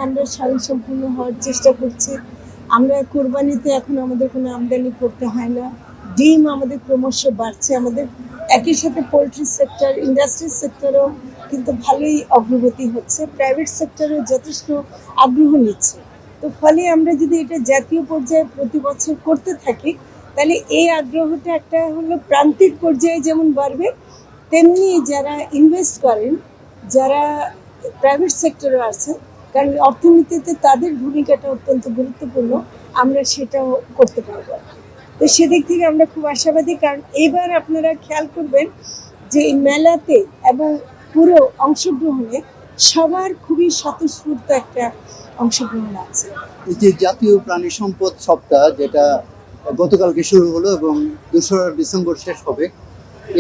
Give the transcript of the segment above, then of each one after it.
আমরা স্বয়ংসম্পূর্ণ হওয়ার চেষ্টা করছি। আমরা কোরবানিতে এখন আমাদের কোনো আমদানি করতে হয় না। ডিম আমাদের ক্রমশ বাড়ছে। আমাদের একই সাথে পোলট্রি সেক্টর, ইন্ডাস্ট্রি সেক্টরও কিন্তু ভালোই অগ্রগতি হচ্ছে। প্রাইভেট সেক্টরও যথেষ্ট আগ্রহ নিচ্ছে। তো ফলে আমরা যদি এটা জাতীয় পর্যায়ে প্রতি বছর করতে থাকি, তাহলে এই আগ্রহটা একটা হলো প্রান্তিক পর্যায়ে যেমন বাড়বে, তেমনি যারা ইনভেস্ট করেন, যারা প্রাইভেট সেক্টরে আছে, কারণ অর্থনীতিতে তাদের ভূমিকাটা অত্যন্ত গুরুত্বপূর্ণ, আমরা সেটাও করতে পারবো। তো সেদিক থেকে আমরা খুব আশাবাদী, কারণ এবার আপনারা খেয়াল করবেন যে এই মেলাতে এবং পুরো অংশগ্রহণে সবার খুবই স্বতঃস্ফূর্ত একটা অংশগ্রহণ আছে। এই যে জাতীয় প্রাণী সম্পদ সপ্তাহ, যেটা গতকালকে শুরু হলো এবং 2রা ডিসেম্বর শেষ হবে,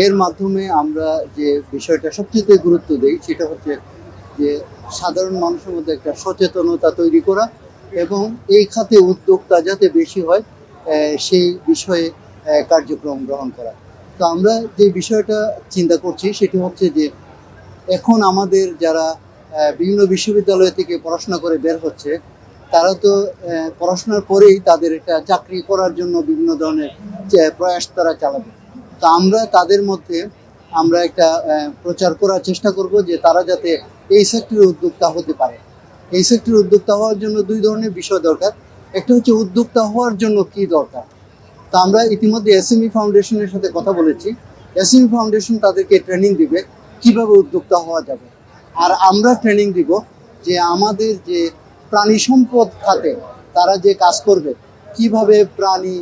এর মাধ্যমে আমরা যে বিষয়টা সবচেয়ে গুরুত্ব দিই সেটা হচ্ছে যে সাধারণ মানুষের মধ্যে একটা সচেতনতা তৈরি করা এবং এই খাতে উদ্যোক্তা যাতে বেশি হয় সেই বিষয়ে কার্যক্রম গ্রহণ করা। তো আমরা যে বিষয়টা চিন্তা করছি সেটি হচ্ছে যে এখন আমাদের যারা বিভিন্ন বিশ্ববিদ্যালয় থেকে পড়াশোনা করে বের হচ্ছে, তারা তো পড়াশোনার পরেই তাদের একটা চাকরি করার জন্য বিভিন্ন ধরনের প্রয়াস তারা চালাবে। তো আমরা তাদের মধ্যে আমরা একটা প্রচার করার চেষ্টা করব যে তারা যাতে এই সেক্টরে উদ্যোক্তা হতে পারে। এই সেক্টরে উদ্যোক্তা হওয়ার জন্য 2 ধরনের বিষয় দরকার। একটা হচ্ছে উদ্যোক্তা হওয়ার জন্য কি দরকার। তো আমরা ইতিমধ্যে এসএমই ফাউন্ডেশনের সাথে কথা বলেছি। এসএমই ফাউন্ডেশন তাদেরকে ট্রেনিং দিবে কিভাবে উদ্যোক্তা হওয়া যাবে, আর আমরা ট্রেনিং দিব যে আমাদের যে প্রাণী সম্পদ খাতে তারা যে কাজ করবে, কিভাবে প্রাণী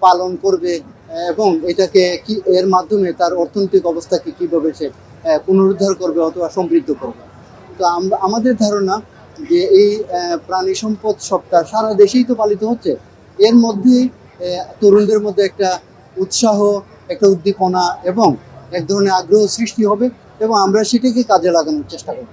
পালন করবে এবং এটাকে কি এর মাধ্যমে তার অর্থনৈতিক অবস্থাকে কিভাবে সে পুনরুদ্ধার করবে অথবা সমৃদ্ধ করবে। তো আমাদের ধারণা যে এই প্রাণী সম্পদ সপ্তাহ সারা দেশেই তো পালিত হচ্ছে, এর মধ্যে তরুণদের মধ্যে একটা উৎসাহ, একটা উদ্দীপনা এবং এক ধরনের আগ্রহ সৃষ্টি হবে এবং আমরা সেটাকে কাজে লাগানোর চেষ্টা করব।